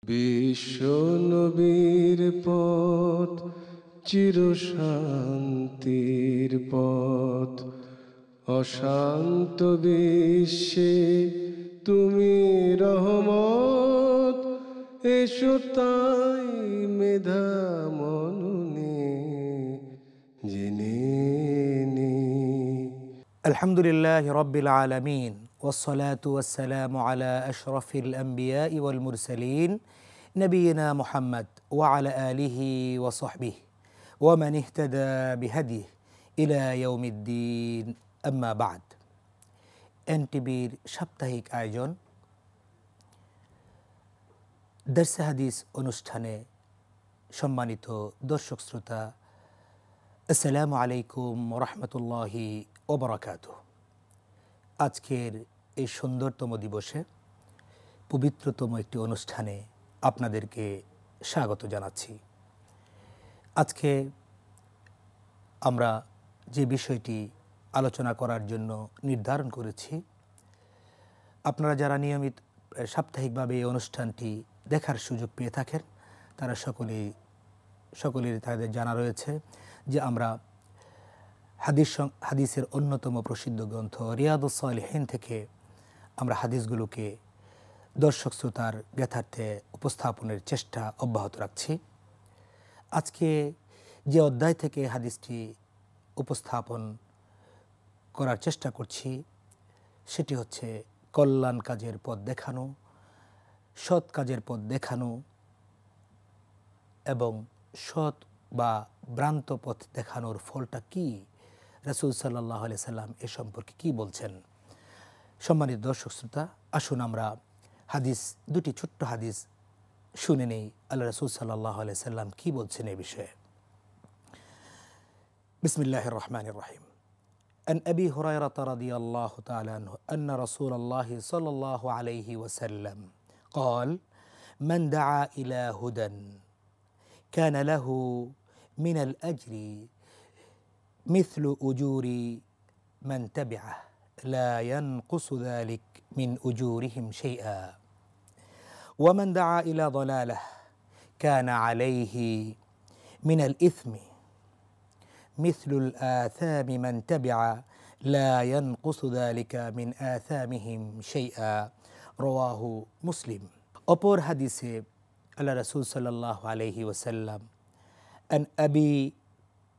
বিশ্ব নবীর পথ চিরশান্তির পথ, অশান্ত বিশ্বে তুমি রহমত। এসো তাই মেধা মননে জেনে নে। আলহামদুলিল্লাহ রব্বিল আলামিন ওয়াসসালাতু ওয়াসসালামু আলা আশরাফিল আম্বিয়াই ওয়াল মুরসালিন নবিয়িনা মুহাম্মদ ওয়া আলা আলিহি ওয়া সাহবিহি ওয়া মান ইহতাদা বিহাদিহি ইলা ইয়াউমিদ্দিন, আম্মা বা'দ। এনটিভির সাপ্তাহিক আয়োজন দরসে হাদিস অনুষ্ঠানে সম্মানিত দর্শক শ্রোতা, আসসালামু আলাইকুম ওয়া রাহমাতুল্লাহি ওয়া বারাকাতুহু। আজকের এই সুন্দরতম দিবসে পবিত্রতম একটি অনুষ্ঠানে আপনাদেরকে স্বাগত জানাচ্ছি। আজকে আমরা যে বিষয়টি আলোচনা করার জন্য নির্ধারণ করেছি, আপনারা যারা নিয়মিত সাপ্তাহিকভাবে এই অনুষ্ঠানটি দেখার সুযোগ পেয়ে থাকেন তারা সকলেরই তাদের জানা রয়েছে যে আমরা হাদিসের অন্যতম প্রসিদ্ধ গ্রন্থ রিয়াদুস সালিহিন থেকে আমরা হাদিসগুলোকে দর্শক শ্রোতার জ্ঞাতার্থে উপস্থাপনের চেষ্টা অব্যাহত রাখছি। আজকে যে অধ্যায় থেকে হাদিসটি উপস্থাপন করার চেষ্টা করছি সেটি হচ্ছে কল্যাণ কাজের পথ দেখানো, সৎ কাজের পথ দেখানো এবং সৎ বা ভ্রান্ত পথ দেখানোর ফলটা কি, রাসূল সাল্লাল্লাহু আলাইহি সাল্লাম এ সম্পর্কে কি বলছেন। সম্মানিত দর্শক শ্রোতা, আসুন আমরা দুটি ছোট্ট হাদিস শুনে নেই আল্লাহ রাসূল সাল্লাল্লাহু আলাইহি সাল্লাম কি বলছেন এই বিষয়ে। বিসমিল্লাহির রহমানির রহিম। عن أبي هريرة رضي الله تعالى عنه أن رسول الله صلى الله عليه وسلم قال: من دعا إلى هدى كان له من الأجر مثل أجور من تبعه لا ينقص ذلك من أجورهم شيئا ومن دعا إلى ضلالة كان عليه من الإثم مثل الآثام من تبع لا ينقص ذلك من آثامهم شيئا رواه مسلم। অপর হাদিসে আল্লাহ রাসূল সাল্লাল্লাহু আলাইহি ওয়াসাল্লাম عن أبي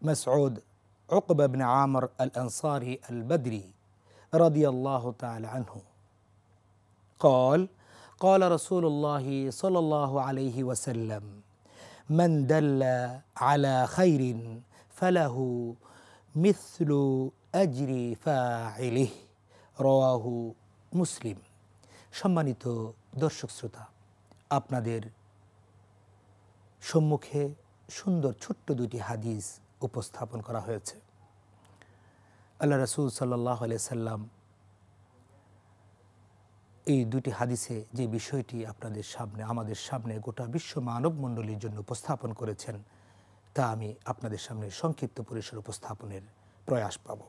مسعود عقبة بن عامر الأنصاري البدري رضي الله تعالى عنه قال: قال رسول الله صلى الله عليه وسلم: من دل على خير فله مثل أجر فاعله رواه মুসলিম। সম্মানিত দর্শক শ্রোতা, আপনাদের সম্মুখে সুন্দর ছোট্ট দুটি হাদিস উপস্থাপন করা হয়েছে। আল্লাহ রাসূল সাল্লাল্লাহু আলাইহি সাল্লাম এই দুটি হাদিসে যে বিষয়টি আমাদের সামনে গোটা বিশ্ব মানব মণ্ডলীর জন্য উপস্থাপন করেছেন তা আমি আপনাদের সামনে সংক্ষিপ্ত পরিসর উপস্থাপনের প্রয়াস পাব।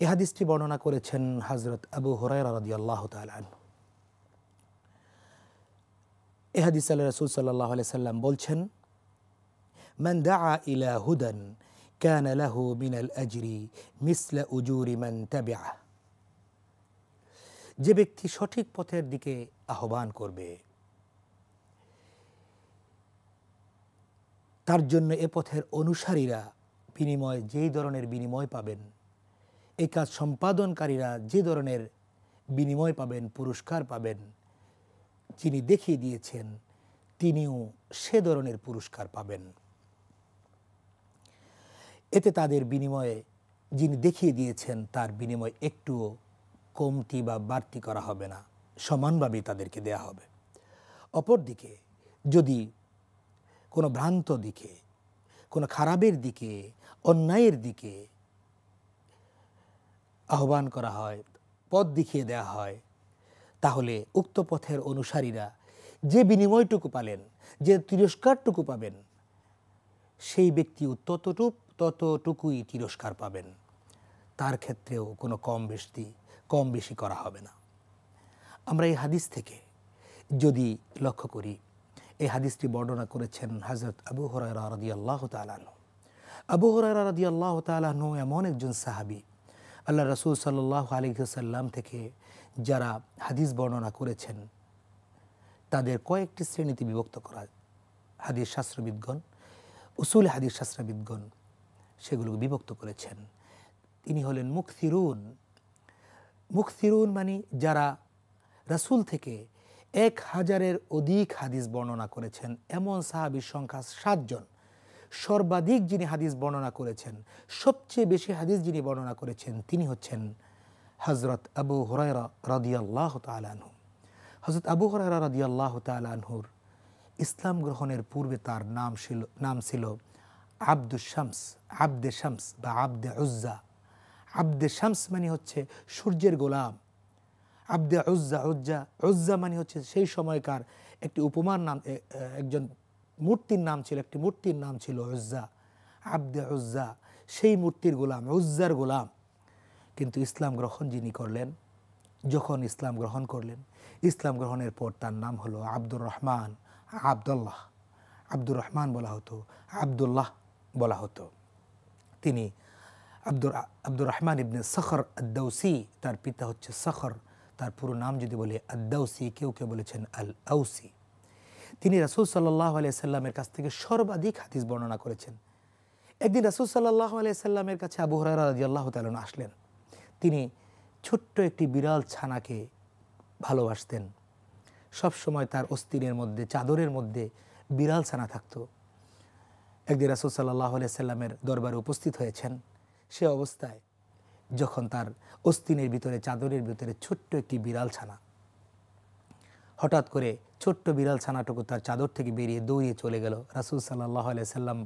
এই হাদিসটি বর্ণনা করেছেন হযরত আবু হুরায়রা রাদিয়াল্লাহু তাআলা আনহু। এই হাদিস আল্লাহ রাসূল সাল্লাল্লাহু আলাইহি সাল্লাম বলছেন, মান দাআ ইলা হুদান কানা লাহু মিনাল আজরি মিসলা উজুরি মান তাবিআহ। যে ব্যক্তি সঠিক পথের দিকে আহ্বান করবে তার জন্য এ পথের অনুসারীরা যেই ধরনের বিনিময় পাবেন, এই কাজ সম্পাদনকারীরা যে ধরনের বিনিময় পাবেন, পুরস্কার পাবেন, যিনি দেখিয়ে দিয়েছেন তিনিও সে ধরনের পুরস্কার পাবেন। এতে তাদের বিনিময়ে যিনি দেখিয়ে দিয়েছেন তার বিনিময় একটুও কমতি বা বাড়তি করা হবে না, সমানভাবেই তাদেরকে দেয়া হবে। অপরদিকে যদি কোনো ভ্রান্ত দিকে, কোনো খারাপের দিকে, অন্যায়ের দিকে আহ্বান করা হয়, পথ দেখিয়ে দেওয়া হয়, তাহলে উক্ত পথের অনুসারীরা যে বিনিময়টুকু পালেন, যে তিরস্কারটুকু পাবেন, সেই ব্যক্তিও ততটুকুই তিরস্কার পাবেন। তার ক্ষেত্রেও কোনো কম বেশি করা হবে না। আমরা এই হাদিস থেকে যদি লক্ষ্য করি, এই হাদিসটি বর্ণনা করেছেন হযরত আবু হুরায়রা রাদিয়াল্লাহু তাআলা আনহু। আবু হুরায়রা রাদিয়াল্লাহু তাআলা আনহু এমন একজন সাহাবী, আল্লাহ রাসূল সাল্লাল্লাহু আলাইহি ওয়াসাল্লাম থেকে যারা হাদিস বর্ণনা করেছেন তাদের কয়েকটি শ্রেণীতে বিভক্ত করা। হাদিস শাস্ত্রবিদগণ, উসুল হাদিস শাস্ত্রবিদগণ সেগুলোকে বিভক্ত করেছেন। তিনি হলেন মুকথিরুন। মুকথিরুন মানে যারা রাসূল থেকে 1000-এর অধিক হাদিস বর্ণনা করেছেন, এমন সাহাবীর সংখ্যা 7 জন। সর্বাধিক যিনি হাদিস বর্ণনা করেছেন, সবচেয়ে বেশি হাদিস যিনি বর্ণনা করেছেন, তিনি হচ্ছেন হযরত আবু হুরায়রা রাদিয়াল্লাহু তাআলা আনহু। হযরত আবু হুরায়রা রাদিয়াল্লাহু তাআলা আনহুর ইসলাম গ্রহণের পূর্বে তার নাম ছিল আব্দুশ শামস, আব্দে শামস বা আব্দে উজ্জা। আব্দে শামস মানে হচ্ছে সূর্যের গোলাম, আব্দে উজ্জা, উজ্জা মানে হচ্ছে সেই সময়কার একটি উপমার নাম, একজন মূর্তির নাম ছিল, একটি মূর্তির নাম ছিল উজ্জা, আব্দে উজ্জা, সেই মূর্তির গোলাম, উজ্জার গোলাম। কিন্তু ইসলাম গ্রহণ যিনি করলেন, যখন ইসলাম গ্রহণ করলেন, ইসলাম গ্রহণের পর তার নাম হলো আব্দুর রহমান, আব্দুল্লাহ। আব্দুর রহমান বলা হতো, আব্দুল্লাহ বলা হতো। তিনি আব্দুর রহমান ইবনে সখর আদ-দাউসি, তার পিতা হচ্ছে সখর, তার পুরো নাম যদি বলি আদ-দাউসি, কেউ কেউ বলেছেন আল-আউসি। তিনি রাসূল সাল্লাল্লাহু আলাইহি সাল্লামের কাছ থেকে সর্বাধিক হাদিস বর্ণনা করেছেন। একদিন রাসূল সাল্লাল্লাহু আলাইহি সাল্লামের কাছে আবু হুরায়রা রাদিয়াল্লাহু তাআলা আসলেন। তিনি ছোট্ট একটি বিড়াল ছানাকে ভালোবাসতেন। সব সময় তার অস্থিনের মধ্যে, চাদরের মধ্যে বিড়াল ছানা থাকত। একদিন রাসূল সাল্লাল্লাহু আলাইহি সাল্লামের দরবারে উপস্থিত হয়েছেন। সে অবস্থায় যখন তার অস্থিনের ভিতরে, চাদরের ভিতরে ছোট্ট একটি বিড়াল ছানা, হঠাৎ করে ছোট্ট বিড়াল ছানাটুকু তার চাদর থেকে বেরিয়ে দৌড়িয়ে চলে গেল। রাসূল সাল্লাল্লাহু আলাইহি সাল্লাম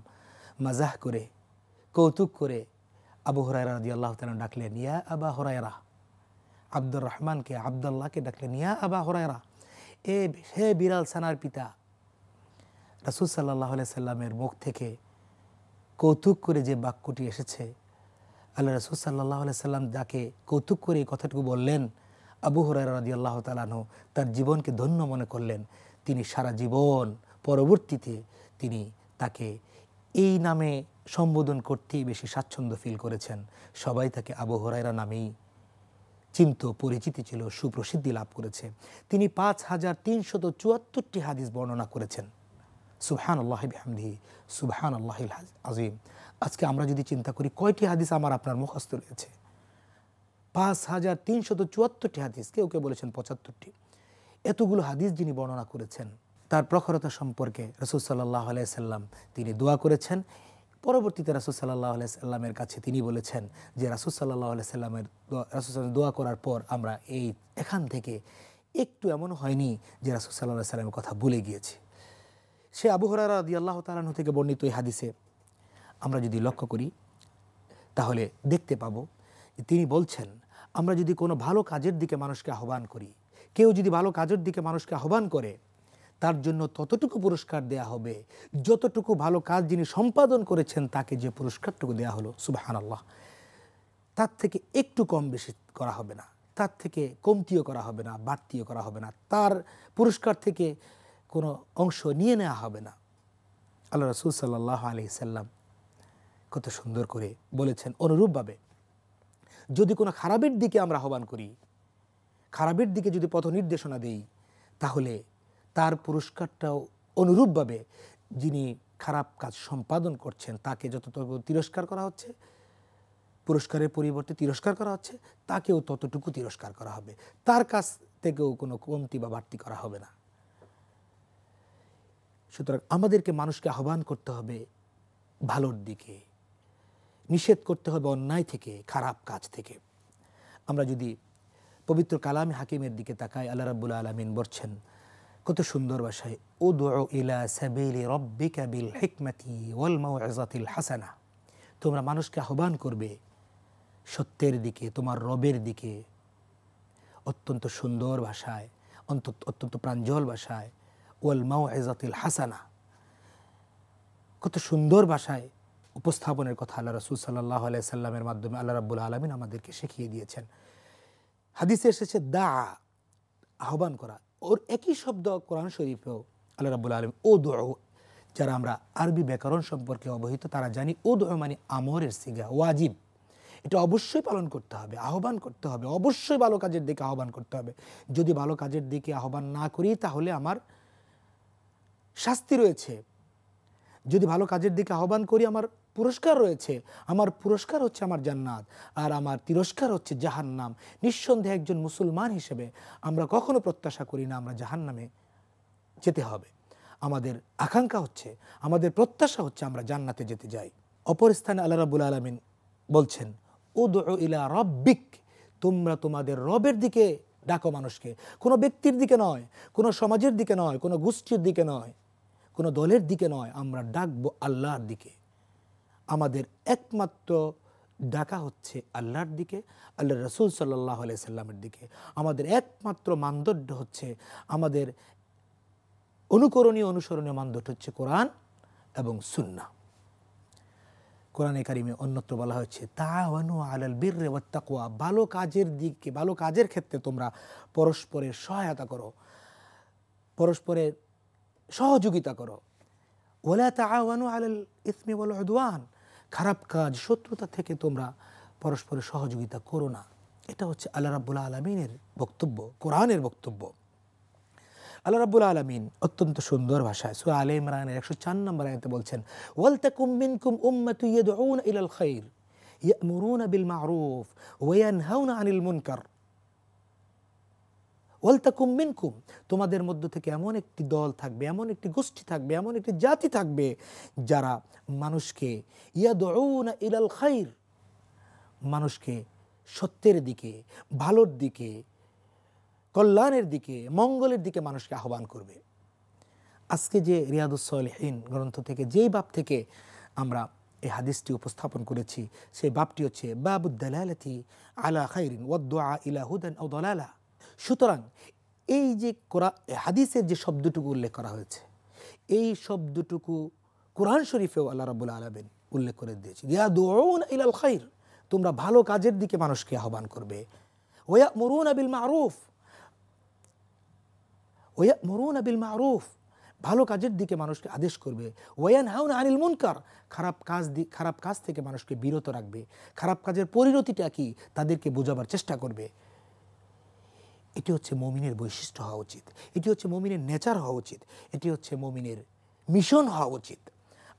মাজাহ করে, কৌতুক করে আবু হুরায়রা রাদিয়াল্লাহু তাআলা ডাকলেন, ইয়া আবা হুরায়রা। আব্দুর রহমানকে, আব্দুল্লাহকে ডাকলেন, ইয়া আবা হুরায়রা, হে বিড়াল ছানার পিতা। রাসূল সাল্লাল্লাহু আলাইহি সাল্লামের মুখ থেকে কৌতুক করে যে বাক্যটি এসেছে, আল্লাহ রাসূল সাল্লাল্লাহু আলাইহি সাল্লাম যাকে কৌতুক করে এই কথাটুকু বললেন, আবু হুরায়রা রাদিয়াল্লাহু তাআলা আনহু তার জীবনকে ধন্য মনে করলেন। তিনি সারা জীবন পরবর্তীতে তিনি তাকে এই নামে সম্বোধন করতেই বেশি স্বাচ্ছন্দ্য ফিল করেছেন। সবাই তাকে আবু হুরায়রা নামেই চিন্ত, পরিচিতি ছিল, সুপ্রসিদ্ধি লাভ করেছে। তিনি 5374টি হাদিস বর্ণনা করেছেন। সুবহানাল্লাহি বিহামদিহি, সুবহানাল্লাহিল আযীম। আজকে আমরা যদি চিন্তা করি কয়টি হাদিস আমার আপনার মুখস্থ রয়েছে, 5374টি হাদিস, কেউ কেউ বলেছেন 75টি। এতগুলো হাদিস যিনি বর্ণনা করেছেন, তার প্রখরতা সম্পর্কে রাসূল সাল্লাল্লাহু আলাইহি সাল্লাম তিনি দোয়া করেছেন। পরবর্তীতে রাসূল সাল্লাল্লাহু আলাইহি সাল্লামের কাছে তিনি বলেছেন যে রাসূল সাল্লাল্লাহু আলাইহি সাল্লামের দোয়া করার পর আমরা এখান থেকে একটু এমন হয়নি যে রাসূল সাল্লাল্লাহু আলাইহি সাল্লামের কথা ভুলে গিয়েছি। সে আবু হুরায়রা রাদিয়াল্লাহু তাআলা আনহু থেকে বর্ণিত এই হাদিসে আমরা যদি লক্ষ্য করি তাহলে দেখতে পাবো তিনি বলছেন, আমরা যদি কোনো ভালো কাজের দিকে মানুষকে আহ্বান করি, কেউ যদি ভালো কাজের দিকে মানুষকে আহ্বান করে, তার জন্য ততটুকু পুরস্কার দেয়া হবে যতটুকু ভালো কাজ যিনি সম্পাদন করেছেন তাকে যে পুরস্কারটুকু দেয়া হলো, সুবহানাল্লাহ, তার থেকে একটু কম বেশি করা হবে না, তার থেকে কমতিও করা হবে না, বাড়তিও করা হবে না, তার পুরস্কার থেকে কোনো অংশ নিয়ে নেওয়া হবে না। আল্লাহ রাসূল সাল্লাল্লাহু আলাইহি সাল্লাম কত সুন্দর করে বলেছেন। অনুরূপভাবে যদি কোনো খারাপের দিকে আমরা আহ্বান করি, খারাপের দিকে যদি পথ নির্দেশনা দেই, তাহলে তার পুরস্কারটাও অনুরূপভাবে যিনি খারাপ কাজ সম্পাদন করছেন তাকে যতটুকু তিরস্কার করা হচ্ছে, পুরস্কারের পরিবর্তে তিরস্কার করা হচ্ছে, তাকেও ততটুকু তিরস্কার করা হবে, তার কাছ থেকেও কোনো কমতি বা বাড়তি করা হবে না। সুতরাং আমাদেরকে মানুষকে আহ্বান করতে হবে ভালোর দিকে, নিষেধ করতে হবে অন্যায় থেকে, খারাপ কাজ থেকে। আমরা যদি পবিত্র কালামে হাকিমের দিকে তাকাই, আল্লাহ রাব্বুল আলামিন বলছেন কত সুন্দর ভাষায়, উদউ ইলা সাবিলি রাব্বিকা বিল হিকমাতি ওয়াল মাউইযাতিল হাসানা, তোমরা মানুষকে আহ্বান করবে সত্যের দিকে, তোমার রবের দিকে, অত্যন্ত সুন্দর ভাষায়, অত্যন্ত প্রাঞ্জল ভাষায়, ওয়াল মাউইযাতিল হাসানা, কত সুন্দর ভাষায় উপস্থাপনের কথা আল্লাহ রাসূল সাল্লাল্লাহু আলাইহি সাল্লামের মাধ্যমে আল্লাহ রাব্বুল আলামিন আমাদেরকে শিখিয়ে দিয়েছেন। হাদিসে এসেছে দা, আহ্বান করা, ওর একই শব্দ কোরআন শরীফেও আল্লাহ রাব্বুল আলামিন ও দুউ, যারা আমরা আরবি ব্যাকরণ সম্পর্কে অবহিত তারা জানি ও দুউ মানে আমরের সিগা, ওয়াজিব। এটা অবশ্যই পালন করতে হবে, আহ্বান করতে হবে, অবশ্যই ভালো কাজের দিকে আহ্বান করতে হবে। যদি ভালো কাজের দিকে আহ্বান না করি তাহলে আমার শাস্তি রয়েছে, যদি ভালো কাজের দিকে আহ্বান করি আমার পুরস্কার রয়েছে। আমার পুরস্কার হচ্ছে আমার জান্নাত, আর আমার তিরস্কার হচ্ছে জাহান্নাম। নিঃসন্দেহে একজন মুসলমান হিসেবে আমরা কখনো প্রত্যাশা করি না আমরা জাহান্নামে যেতে হবে। আমাদের আকাঙ্ক্ষা হচ্ছে, আমাদের প্রত্যাশা হচ্ছে আমরা জান্নাতে যেতে যাই। অপর স্থানে আল্লাহ রাব্বুল আলামিন বলছেন উদউ ইলা রাব্বিক, তোমরা তোমাদের রবের দিকে ডাকো মানুষকে, কোনো ব্যক্তির দিকে নয়, কোনো সমাজের দিকে নয়, কোনো গোষ্ঠীর দিকে নয়, কোনো দলের দিকে নয়, আমরা ডাকবো আল্লাহর দিকে। আমাদের একমাত্র ডাকা হচ্ছে আল্লাহর দিকে, আল্লাহ রাসূল সাল্লাল্লাহু আলাইহি সাল্লামের দিকে। আমাদের একমাত্র মানদণ্ড হচ্ছে, আমাদের অনুকরণীয় অনুসরণীয় মানদণ্ড হচ্ছে কোরআন এবং সুন্নাহ। কোরআনে কারিমে অন্যত্র বলা হয়েছে তাআওয়ানু আলাল বিররি ওয়াত তাকওয়া, ভালো কাজের দিকে, ভালো কাজের ক্ষেত্রে তোমরা পরস্পরের সহায়তা করো, পরস্পরের সহযোগিতা করো। ওয়ালা তাআওয়ানু আলাল ইসমি ওয়াল উদওয়ান, খারাপ কাজ শত্রুতা থেকে তোমরা পরস্পরের সহযোগিতা করো না। এটা হচ্ছে আল্লাহ রাব্বুল আলামিনের বক্তব্য, কোরআনের বক্তব্য। আল্লাহ রাব্বুল আলামিন অত্যন্ত সুন্দর ভাষায় সূরা আলে ইমরানের 104 নম্বর আয়াতে বলছেন ওয়ালতাকুম মিনকুম উম্মাতুন ইয়াদউনা ইলাল খায়র ইয়ামুরুনা বিল মা'রুফ ওয়া ইয়ানহাউনা আনিল মুনকার। ওয়ালতাকুম মিনকুম, তোমাদের মধ্য থেকে এমন একটি দল থাকবে, এমন একটি গোষ্ঠী থাকবে, এমন একটি জাতি থাকবে যারা মানুষকে ইয়াদউনা ইলাল খায়র, মানুষকে সত্যের দিকে, ভালোর দিকে, কল্যাণের দিকে, মঙ্গলের দিকে মানুষকে আহ্বান করবে। আজকে যে রিয়াদুস সালিহিন গ্রন্থ থেকে যেই বাব থেকে আমরা এই হাদিসটি উপস্থাপন করেছি, সেই বাবটি হচ্ছে বাবুদ দালালাতি আলা খায়রিন ওয়াদ দুআ ইলা হুদান আও দালালা। সুতরাং এই যে হাদিসের যে শব্দটুকু উল্লেখ করা হয়েছে, এই শব্দটুকু কোরআন শরীফেও আল্লাহ রাব্বুল আলামিন উল্লেখ করে দিয়েছে, ইয়াদউনা ইলাল খায়র, তোমরা ভালো কাজের দিকে মানুষকে আহ্বান করবে। ওয়া ইয়ামুরুনা বিল মা'রুফ, ওয়ায়ামুরুনা বিল মা'রুফ, ভালো কাজের দিকে মানুষকে আদেশ করবে। ওয়ায়ানহাউনা আনিল মুনকার, খারাপ কাজ থেকে মানুষকে বিরত রাখবে। খারাপ কাজের পরিণতিটা কি তাদেরকে বোঝাবার চেষ্টা করবে। এটি হচ্ছে মুমিনের বৈশিষ্ট্য হওয়া উচিত, এটি হচ্ছে মুমিনের নেচার হওয়া উচিত, এটি হচ্ছে মুমিনের মিশন হওয়া উচিত।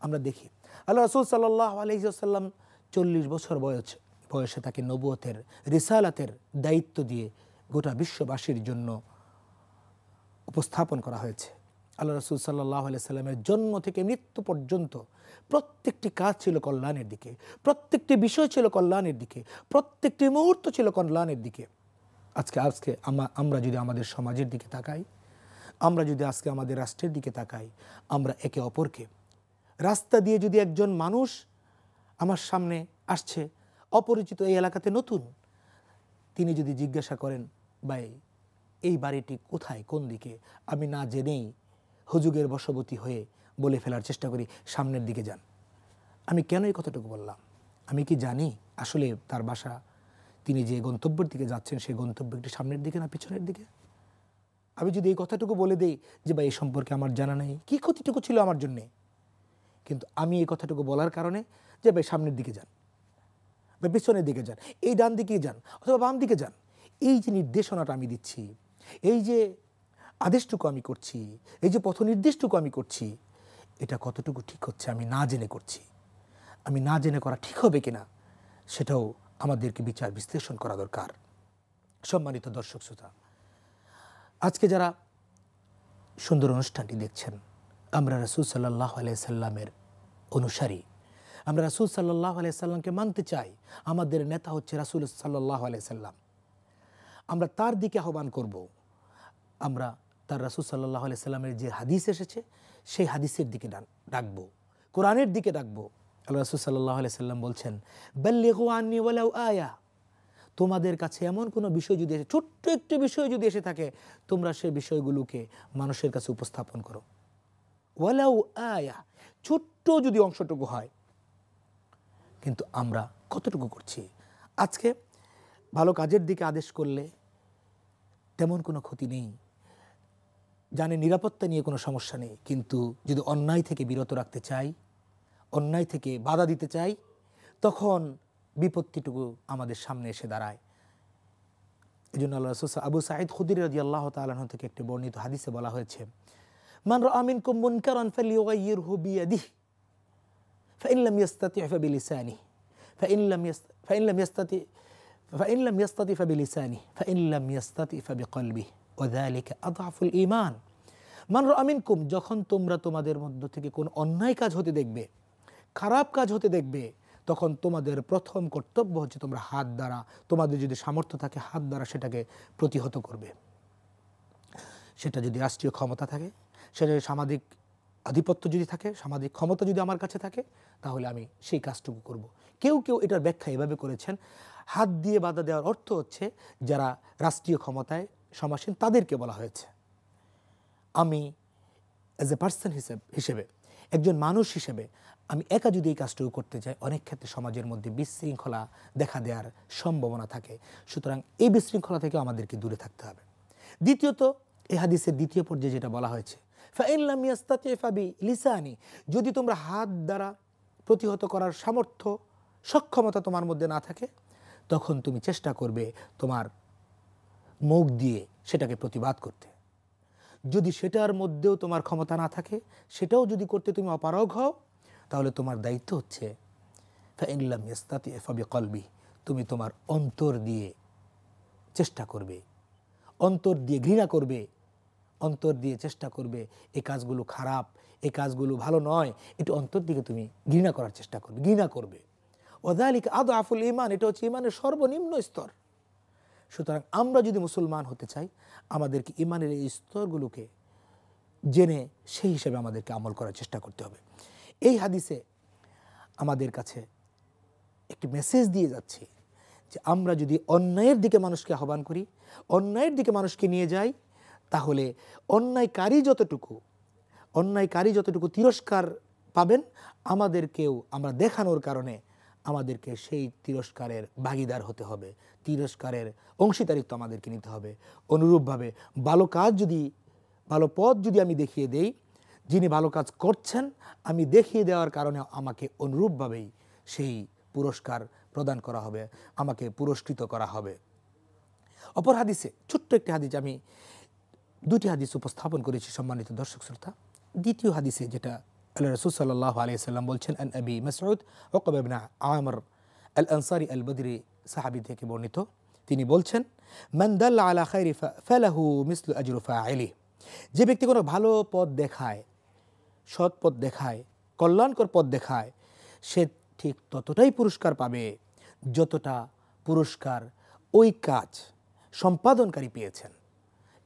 আমরা দেখি আল্লাহ রাসূল সাল্লাল্লাহু আলাইহি ওয়াসাল্লাম 40 বছর বয়সে তাকে নবুয়তের, রিসালাতের দায়িত্ব দিয়ে গোটা বিশ্ববাসীর জন্য উপস্থাপন করা হয়েছে। আল্লাহ রাসূল সাল্লাল্লাহু আলাইহি সাল্লামের জন্ম থেকে মৃত্যু পর্যন্ত প্রত্যেকটি কাজ ছিল কল্যাণের দিকে, প্রত্যেকটি বিষয় ছিল কল্যাণের দিকে, প্রত্যেকটি মুহূর্ত ছিল কল্যাণের দিকে। আজকে আমরা যদি আমাদের সমাজের দিকে তাকাই, আমরা যদি আজকে আমাদের রাষ্ট্রের দিকে তাকাই, আমরা একে অপরকে, রাস্তা দিয়ে যদি একজন মানুষ আমার সামনে আসছে, অপরিচিত, এই এলাকাতে নতুন, তিনি যদি জিজ্ঞাসা করেন ভাই এই বাড়িটি কোথায়, কোন দিকে, আমি না জেনেই হুজুগের বশবর্তী হয়ে বলে ফেলার চেষ্টা করি সামনের দিকে যান। আমি কেন এই কথাটুকু বললাম? আমি কি জানি আসলে তার বাসা, তিনি যে গন্তব্যের দিকে যাচ্ছেন সেই গন্তব্যটি সামনের দিকে না পিছনের দিকে? আমি যদি এই কথাটুকু বলে দেই যে ভাই এই সম্পর্কে আমার জানা নেই, কি ক্ষতিটুকু ছিল আমার জন্যে, কিন্তু আমি এই কথাটুকু বলার কারণে যে ভাই সামনের দিকে যান বা পিছনের দিকে যান, এই ডান দিকে যান অথবা বাম দিকে যান, এই যে নির্দেশনাটা আমি দিচ্ছি, এই যে আদেশটুকু আমি করছি, এই যে পথ নির্দেশটুকু আমি করছি, এটা কতটুকু ঠিক হচ্ছে আমি না জেনে করছি। আমি না জেনে করা ঠিক হবে কিনা সেটাও আমাদেরকে বিচার বিশ্লেষণ করা দরকার। সম্মানিত দর্শক শ্রোতা, আজকে যারা সুন্দর অনুষ্ঠানটি দেখছেন, আমরা রাসূল সাল্লাল্লাহু আলাইহি সাল্লামের অনুসারী, আমরা রাসূল সাল্লাল্লাহু আলাইহি সাল্লামকে মানতে চাই। আমাদের নেতা হচ্ছে রাসূল সাল্লাল্লাহু আলাইহি সাল্লাম। আমরা তার দিকে আহ্বান করব, আমরা তার রাসূল সাল্লাল্লাহু আলাইহি সাল্লামের যে হাদিস এসেছে সেই হাদিসের দিকে ডাকবো, কোরআনের দিকে ডাকবো। আল্লাহ রাসূল সাল্লাল্লাহু আলাইহি সাল্লাম বলছেন বাল্লিগু আন্নী ওয়ালাউ আয়া, তোমাদের কাছে এমন কোনো বিষয় যদি এসে, ছোট্ট একটি বিষয় যদি এসে থাকে, তোমরা সেই বিষয়গুলোকে মানুষের কাছে উপস্থাপন করো। ওয়ালাউ আয়া, ছোট্ট যদি অংশটুকু হয়। কিন্তু আমরা কতটুকু করছি? আজকে ভালো কাজের দিকে আদেশ করলে তেমন কোনো ক্ষতি নেই, জানে নিরাপত্তা নিয়ে কোনো সমস্যা নেই, কিন্তু যদি অন্যায় থেকে বিরত রাখতে চাই, অন্যায় থেকে বাধা দিতে চাই, তখন বিপত্তিটুকু আমাদের সামনে এসে দাঁড়ায়। এই জন্য আল্লাহ রাসূল আবু সাঈদ খুদরি রাদিয়াল্লাহু তাআলা আনহু থেকে একটি বর্ণিত হাদিসে বলা হয়েছে, মান রাআ মিনকুম মুনকারান ফালইয়ুগাইয়িরহু বিয়াদিহি ফাইন লাম ইস্তাতি' ফাবিলিসানিহি ফাইন লাম ইস্তাতি' ফাবিলিসানিহি ফাইন লাম ইস্তাতি' ফাবিকলবিহি ওয়া যালিকা আযআফুল ঈমান। মান রাআ মিনকুম, যখন তোমরা তোমাদের মধ্য থেকে কোন অন্যায় কাজ হতে দেখবে, খারাপ কাজ হতে দেখবে, তখন তোমাদের প্রথম কর্তব্য হচ্ছে তোমরা হাত দ্বারা, তোমাদের যদি সামর্থ্য থাকে হাত দ্বারা সেটাকে প্রতিহত করবে। সেটা যদি রাষ্ট্রীয় ক্ষমতা থাকে, সেটা যদি সামাজিক আধিপত্য যদি থাকে, সামাজিক ক্ষমতা যদি আমার কাছে থাকে, তাহলে আমি সেই কাজটুকু করব। কেউ কেউ এটার ব্যাখ্যা এভাবে করেছেন, হাত দিয়ে বাধা দেওয়ার অর্থ হচ্ছে যারা রাষ্ট্রীয় ক্ষমতায় সমাসীন তাদেরকে বলা হয়েছে। আমি অ্যাজ এ পার্সন হিসেবে, একজন মানুষ হিসেবে আমি একা যদি এই কাজটুকু করতে চাই, অনেক ক্ষেত্রে সমাজের মধ্যে বিশৃঙ্খলা দেখা দেওয়ার সম্ভাবনা থাকে। সুতরাং এই বিশৃঙ্খলা থেকে আমাদেরকে দূরে থাকতে হবে। দ্বিতীয়ত, এই হাদিসের দ্বিতীয় পর্যায়ে যেটা বলা হয়েছে, ফাইন লাম ইয়াস্তাতি' ফাবিলিসানি, যদি তোমরা হাত দ্বারা প্রতিহত করার সামর্থ্য সক্ষমতা তোমার মধ্যে না থাকে, তখন তুমি চেষ্টা করবে তোমার মুখ দিয়ে সেটাকে প্রতিবাদ করতে। যদি সেটার মধ্যেও তোমার ক্ষমতা না থাকে, সেটাও যদি করতে তুমি অপারগ হও, তাহলে তোমার দায়িত্ব হচ্ছে ফাইন লাম ইয়াস্তাতি' ফাবিকলবিহি, তুমি তোমার অন্তর দিয়ে চেষ্টা করবে, অন্তর দিয়ে ঘৃণা করবে, অন্তর দিয়ে চেষ্টা করবে এই কাজগুলো খারাপ, এই কাজগুলো ভালো নয়, এটা অন্তর দিকে তুমি ঘৃণা করার চেষ্টা করবে, ঘৃণা করবে। ওয়া যালিকা আযআফুল ঈমান, এটা হচ্ছে ঈমানের সর্বনিম্ন স্তর। সুতরাং আমরা যদি মুসলমান হতে চাই, আমাদেরকে ঈমানের এই স্তরগুলোকে জেনে সেই হিসেবে আমাদেরকে আমল করার চেষ্টা করতে হবে। এই হাদিসে আমাদের কাছে একটি মেসেজ দিয়ে যাচ্ছে যে আমরা যদি অন্যায়ের দিকে মানুষকে আহ্বান করি, অন্যায়ের দিকে মানুষকে নিয়ে যাই, তাহলে অন্যায়কারী যতটুকু তিরস্কার পাবেন, আমাদেরকেও আমরা দেখানোর কারণে আমাদেরকে সেই তিরস্কারের ভাগীদার হতে হবে, তিরস্কারের অংশীদারিত্ব আমাদেরকে নিতে হবে। অনুরূপভাবে ভালো পথ যদি আমি দেখিয়ে দেই, যিনি ভালো কাজ করছেন আমি দেখিয়ে দেওয়ার কারণে আমাকে অনুরূপভাবেই সেই পুরস্কার প্রদান করা হবে, আমাকে পুরস্কৃত করা হবে। অপর হাদিসে, ছোট্ট একটি হাদিস, আমি দুটি হাদিস উপস্থাপন করেছি সম্মানিত দর্শক শ্রোতা। দ্বিতীয় হাদিসে যেটা আল্লাহ রাসূল সাল্লাল্লাহু আলাইহি ওয়াসাল্লাম বলছেন, আন আবি মাসউদ উকবা ইবনে আমর আল আনসারী আল বদরি সাহাবী থেকে বর্ণিত, তিনি বলছেন, মান দাল্লা আলা খায়রি ফালাহু মিসলু আজরি ফাইলিহি, যে ব্যক্তি কোনো ভালো পথ দেখায়, সৎ পথ দেখায়, কল্যাণকর পথ দেখায়, সে ঠিক ততটাই পুরস্কার পাবে যতটা পুরস্কার ওই কাজ সম্পাদনকারী পেয়েছেন।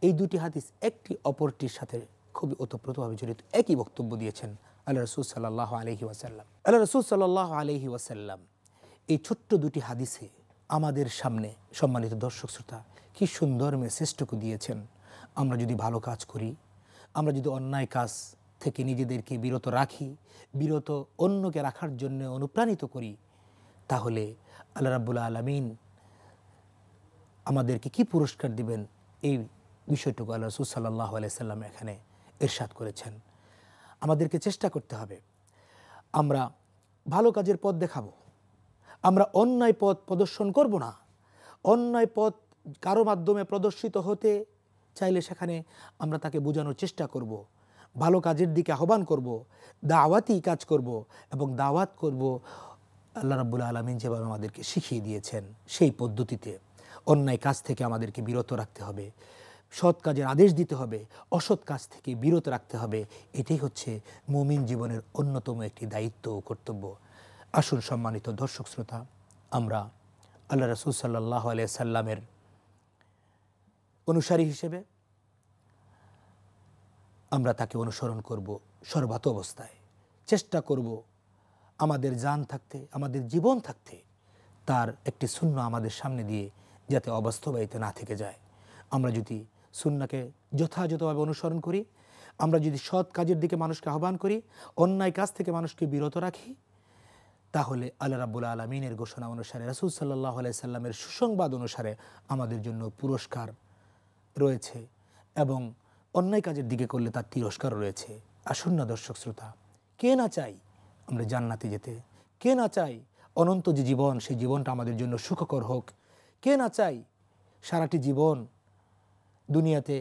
এই দুটি হাদিস একটি অপরটির সাথে খুবই ওতপ্রোতভাবে জড়িত, একই বক্তব্য দিয়েছেন আল্লাহ রাসূল সাল্লাল্লাহু আলাইহি ওয়াসাল্লাম। আল্লাহ রাসূল সাল্লাল্লাহু আলাইহি ওয়াসাল্লাম এই ছোট্ট দুটি হাদিসে আমাদের সামনে সম্মানিত দর্শক শ্রোতা কি সুন্দর মেসেজটুকু দিয়েছেন। আমরা যদি ভালো কাজ করি, আমরা যদি অন্যায় কাজ থেকে নিজেদেরকে বিরত রাখি, বিরত অন্যকে রাখার জন্য অনুপ্রাণিত করি, তাহলে আল্লাহ রাব্বুল আলামিন আমাদেরকে কি পুরস্কার দিবেন, এই বিষয়টুকু আল্লাহ রাসূল সাল্লাল্লাহু আলাইহি সাল্লাম এখানে ইরশাদ করেছেন। আমাদেরকে চেষ্টা করতে হবে আমরা ভালো কাজের পথ দেখাবো, আমরা অন্যায় পথ প্রদর্শন করব না। অন্যায় পথ কারো মাধ্যমে প্রদর্শিত হতে চাইলে সেখানে আমরা তাকে বোঝানোর চেষ্টা করব, ভালো কাজের দিকে আহ্বান করব, দাওয়াতি কাজ করব এবং দাওয়াত করব আল্লাহ রাব্বুল আলামিন যেভাবে আমাদেরকে শিখিয়ে দিয়েছেন সেই পদ্ধতিতে। অন্যায় কাজ থেকে আমাদেরকে বিরত রাখতে হবে, সৎ কাজের আদেশ দিতে হবে, অসৎ কাজ থেকে বিরত রাখতে হবে। এটাই হচ্ছে মুমিন জীবনের অন্যতম একটি দায়িত্ব ও কর্তব্য। আসুন সম্মানিত দর্শক শ্রোতা, আমরা আল্লাহ রাসূল সাল্লাল্লাহু আলাইহি সাল্লামের অনুসারী হিসেবে আমরা তাকে অনুসরণ করব সর্বাত অবস্থায়। চেষ্টা করব আমাদের জান থাকতে, আমাদের জীবন থাকতে তার একটি সুন্নাহ আমাদের সামনে দিয়ে যাতে অবাস্তবায়িত না থেকে যায়। আমরা যদি সুন্নাহকে যথাযথভাবে অনুসরণ করি, আমরা যদি সৎ কাজের দিকে মানুষকে আহ্বান করি, অন্যায় কাজ থেকে মানুষকে বিরত রাখি, তাহলে আল্লাহ রাব্বুল আলামিনের ঘোষণা অনুসারে, রাসূল সাল্লাল্লাহু আলাইহি সাল্লামের সুসংবাদ অনুসারে আমাদের জন্য পুরস্কার রয়েছে এবং অন্যায় কাজের দিকে করলে তার তিরস্কার রয়েছে। আসুন না দর্শক শ্রোতা, কে না চাই আমরা জান্নাতে যেতে? কে না চাই অনন্ত যে জীবন, সেই জীবনটা আমাদের জন্য সুখকর হোক? কে না চাই সারাটি জীবন দুনিয়াতে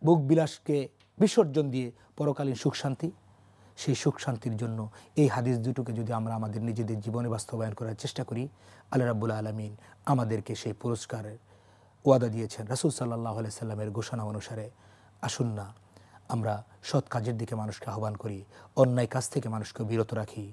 ভোগ বিলাসকে বিসর্জন দিয়ে পরকালীন সুখ শান্তি? সেই সুখ শান্তির জন্য এই হাদিস দুটোকে যদি আমরা আমাদের নিজেদের জীবনে বাস্তবায়ন করার চেষ্টা করি, আল্লাহ রাব্বুল আলামিন আমাদেরকে সেই পুরস্কারের ওয়াদা দিয়েছেন রাসূল সাল্লাল্লাহু আলাইহি সাল্লামের ঘোষণা অনুসারে। আসুন না আমরা সৎ কাজের দিকে মানুষকে আহ্বান করি, অন্যায় কাজ থেকে মানুষকে বিরত রাখি।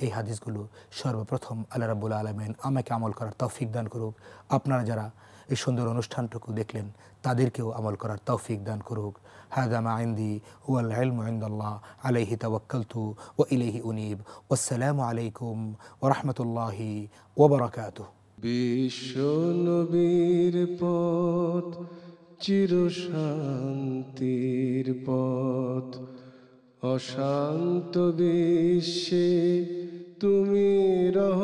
এই হাদিসগুলো সর্বপ্রথম আল্লাহ রাব্বুল আলামিন আমাকে আমল করার তৌফিক দান করুক। আপনারা যারা এই সুন্দর অনুষ্ঠানটুকু দেখলেন তাদেরকেও আমল করার তৌফিক দান করুক। হাযা মা ইনদি ওয়াল ইলমু ইনদাল্লাহ আলাইহি তাওয়াক্কালতু ওয়া ইলাইহি উনীব। ওয়াসসালামু আলাইকুম ওয়া রাহমাতুল্লাহি ওয়া বারাকাতুহু। বিশ্ব নবীর পথ চির শান্তির পথ, অশান্ত বিশ্বে তুমি রহ